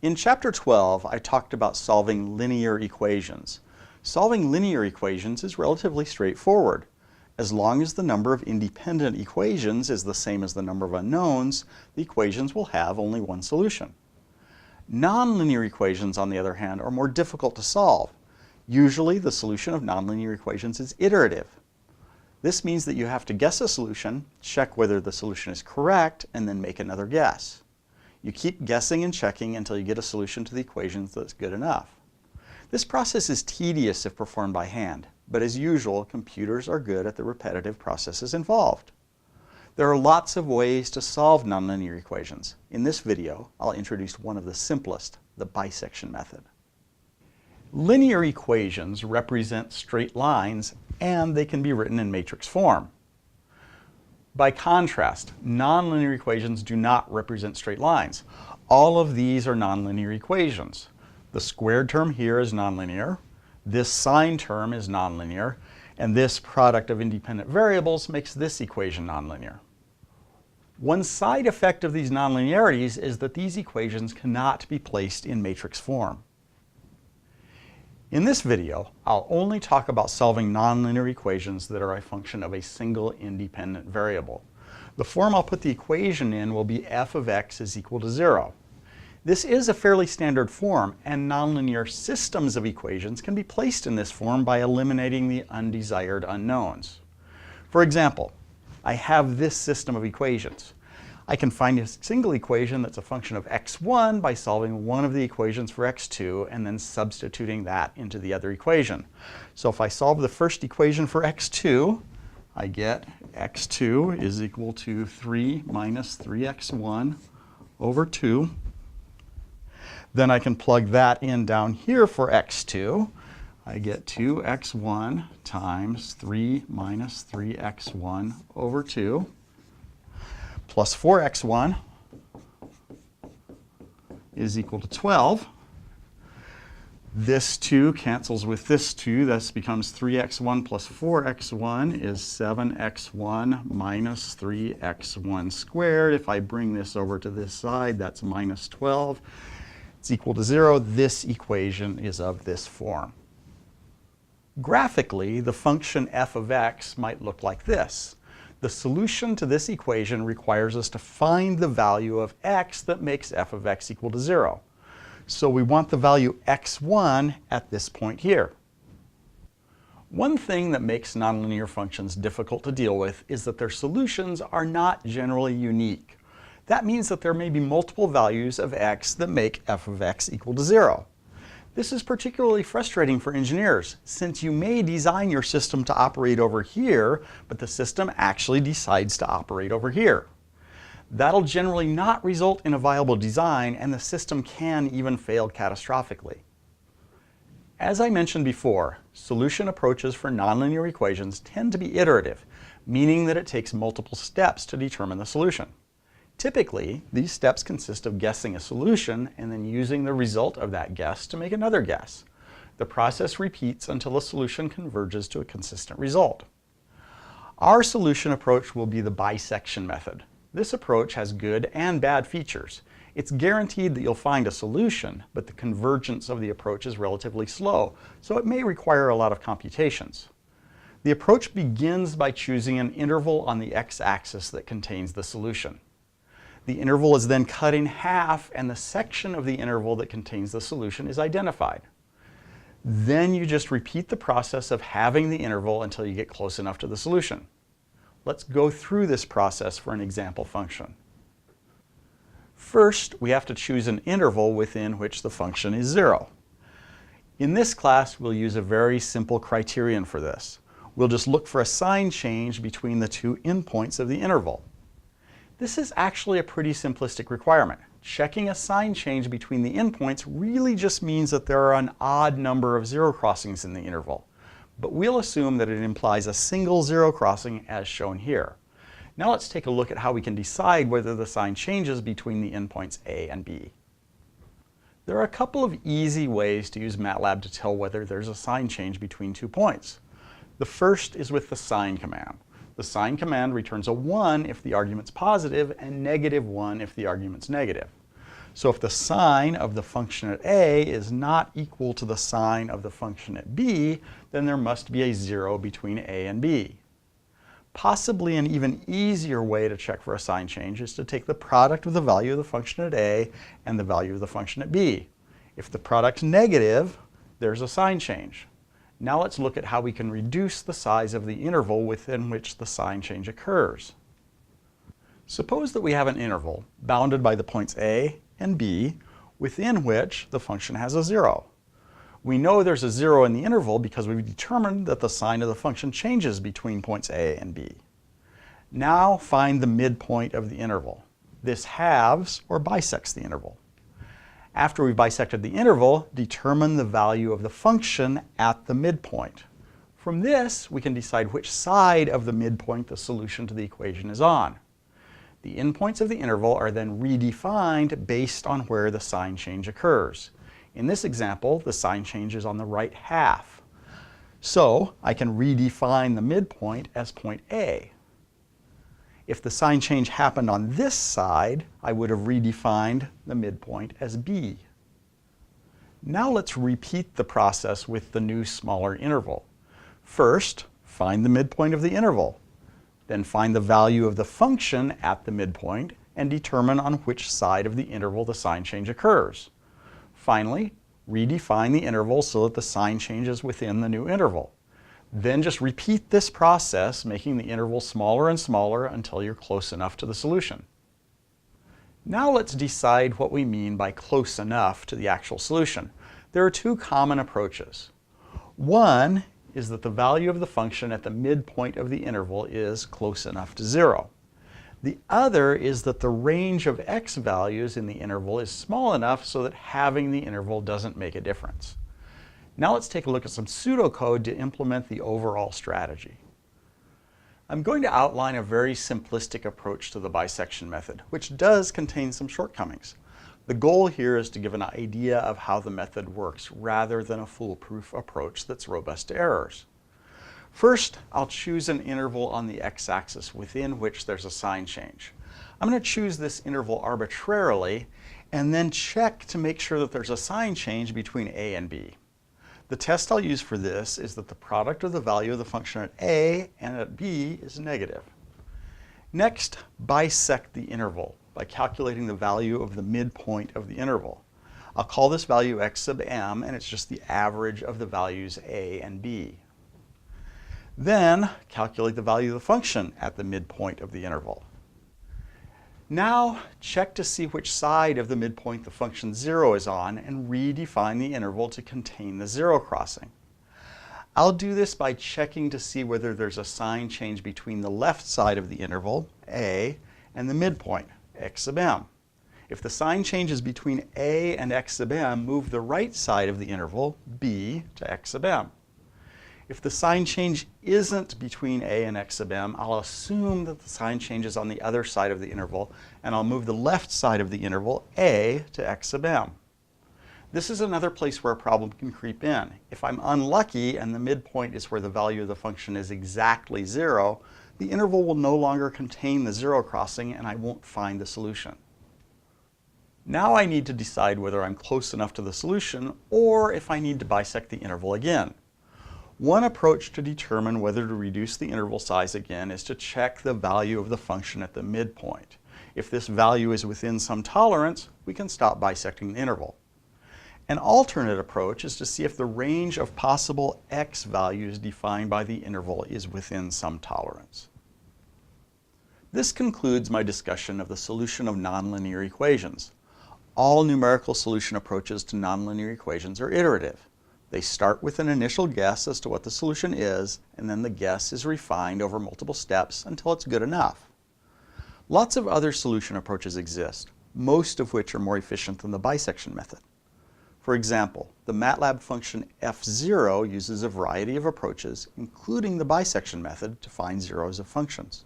In Chapter 12, I talked about solving linear equations. Solving linear equations is relatively straightforward. As long as the number of independent equations is the same as the number of unknowns, the equations will have only one solution. Nonlinear equations, on the other hand, are more difficult to solve. Usually, the solution of nonlinear equations is iterative. This means that you have to guess a solution, check whether the solution is correct, and then make another guess. You keep guessing and checking until you get a solution to the equations that's good enough. This process is tedious if performed by hand, but as usual, computers are good at the repetitive processes involved. There are lots of ways to solve nonlinear equations. In this video, I'll introduce one of the simplest, the bisection method. Linear equations represent straight lines, and they can be written in matrix form. By contrast, nonlinear equations do not represent straight lines. All of these are nonlinear equations. The squared term here is nonlinear, this sine term is nonlinear, and this product of independent variables makes this equation nonlinear. One side effect of these nonlinearities is that these equations cannot be placed in matrix form. In this video, I'll only talk about solving nonlinear equations that are a function of a single independent variable. The form I'll put the equation in will be f of x is equal to 0. This is a fairly standard form, and nonlinear systems of equations can be placed in this form by eliminating the undesired unknowns. For example, I have this system of equations. I can find a single equation that's a function of x1 by solving one of the equations for x2 and then substituting that into the other equation. So if I solve the first equation for x2, I get x2 is equal to 3 minus 3x1 over 2. Then I can plug that in down here for x2. I get 2x1 times 3 minus 3x1 over 2 plus 4x1 is equal to 12. This 2 cancels with this 2. This becomes 3x1 plus 4x1 is 7x1 minus 3x1 squared. If I bring this over to this side, that's minus 12. It's equal to 0. This equation is of this form. Graphically, the function f of x might look like this. The solution to this equation requires us to find the value of x that makes f of x equal to 0. So we want the value x1 at this point here. One thing that makes nonlinear functions difficult to deal with is that their solutions are not generally unique. That means that there may be multiple values of x that make f of x equal to 0. This is particularly frustrating for engineers, since you may design your system to operate over here, but the system actually decides to operate over here. That'll generally not result in a viable design, and the system can even fail catastrophically. As I mentioned before, solution approaches for nonlinear equations tend to be iterative, meaning that it takes multiple steps to determine the solution. Typically, these steps consist of guessing a solution and then using the result of that guess to make another guess. The process repeats until the solution converges to a consistent result. Our solution approach will be the bisection method. This approach has good and bad features. It's guaranteed that you'll find a solution, but the convergence of the approach is relatively slow, so it may require a lot of computations. The approach begins by choosing an interval on the x-axis that contains the solution. The interval is then cut in half, and the section of the interval that contains the solution is identified. Then you just repeat the process of halving the interval until you get close enough to the solution. Let's go through this process for an example function. First, we have to choose an interval within which the function is 0. In this class, we'll use a very simple criterion for this. We'll just look for a sign change between the two endpoints of the interval. This is actually a pretty simplistic requirement. Checking a sign change between the endpoints really just means that there are an odd number of zero crossings in the interval. But we'll assume that it implies a single zero crossing as shown here. Now let's take a look at how we can decide whether the sign changes between the endpoints A and B. There are a couple of easy ways to use MATLAB to tell whether there's a sign change between 2 points. The first is with the sign command. The sign command returns a 1 if the argument's positive and -1 if the argument's negative. So if the sign of the function at A is not equal to the sign of the function at B, then there must be a 0 between A and B. Possibly an even easier way to check for a sign change is to take the product of the value of the function at A and the value of the function at B. If the product's negative, there's a sign change. Now let's look at how we can reduce the size of the interval within which the sign change occurs. Suppose that we have an interval bounded by the points A and B within which the function has a 0. We know there's a 0 in the interval because we've determined that the sign of the function changes between points A and B. Now find the midpoint of the interval. This halves or bisects the interval. After we've bisected the interval, determine the value of the function at the midpoint. From this, we can decide which side of the midpoint the solution to the equation is on. The endpoints of the interval are then redefined based on where the sign change occurs. In this example, the sign change is on the right half. So I can redefine the midpoint as point A. If the sign change happened on this side, I would have redefined the midpoint as B. Now let's repeat the process with the new smaller interval. First, find the midpoint of the interval. Then find the value of the function at the midpoint and determine on which side of the interval the sign change occurs. Finally, redefine the interval so that the sign changes within the new interval. Then just repeat this process, making the interval smaller and smaller until you're close enough to the solution. Now let's decide what we mean by close enough to the actual solution. There are two common approaches. One is that the value of the function at the midpoint of the interval is close enough to 0. The other is that the range of x values in the interval is small enough so that having the interval doesn't make a difference. Now let's take a look at some pseudocode to implement the overall strategy. I'm going to outline a very simplistic approach to the bisection method, which does contain some shortcomings. The goal here is to give an idea of how the method works rather than a foolproof approach that's robust to errors. First, I'll choose an interval on the x-axis within which there's a sign change. I'm going to choose this interval arbitrarily and then check to make sure that there's a sign change between A and B. The test I'll use for this is that the product of the value of the function at A and at B is negative. Next, bisect the interval by calculating the value of the midpoint of the interval. I'll call this value x sub m, and it's just the average of the values A and B. Then calculate the value of the function at the midpoint of the interval. Now check to see which side of the midpoint the function 0 is on and redefine the interval to contain the 0 crossing. I'll do this by checking to see whether there's a sign change between the left side of the interval, A, and the midpoint, x sub m. If the sign changes between A and x sub m, move the right side of the interval, B, to x sub m. If the sign change isn't between A and x sub m, I'll assume that the sign change is on the other side of the interval, and I'll move the left side of the interval, A, to x sub m. This is another place where a problem can creep in. If I'm unlucky and the midpoint is where the value of the function is exactly 0, the interval will no longer contain the 0 crossing and I won't find the solution. Now I need to decide whether I'm close enough to the solution or if I need to bisect the interval again. One approach to determine whether to reduce the interval size again is to check the value of the function at the midpoint. If this value is within some tolerance, we can stop bisecting the interval. An alternate approach is to see if the range of possible x values defined by the interval is within some tolerance. This concludes my discussion of the solution of nonlinear equations. All numerical solution approaches to nonlinear equations are iterative. They start with an initial guess as to what the solution is, and then the guess is refined over multiple steps until it's good enough. Lots of other solution approaches exist, most of which are more efficient than the bisection method. For example, the MATLAB function f0 uses a variety of approaches, including the bisection method, to find zeros of functions.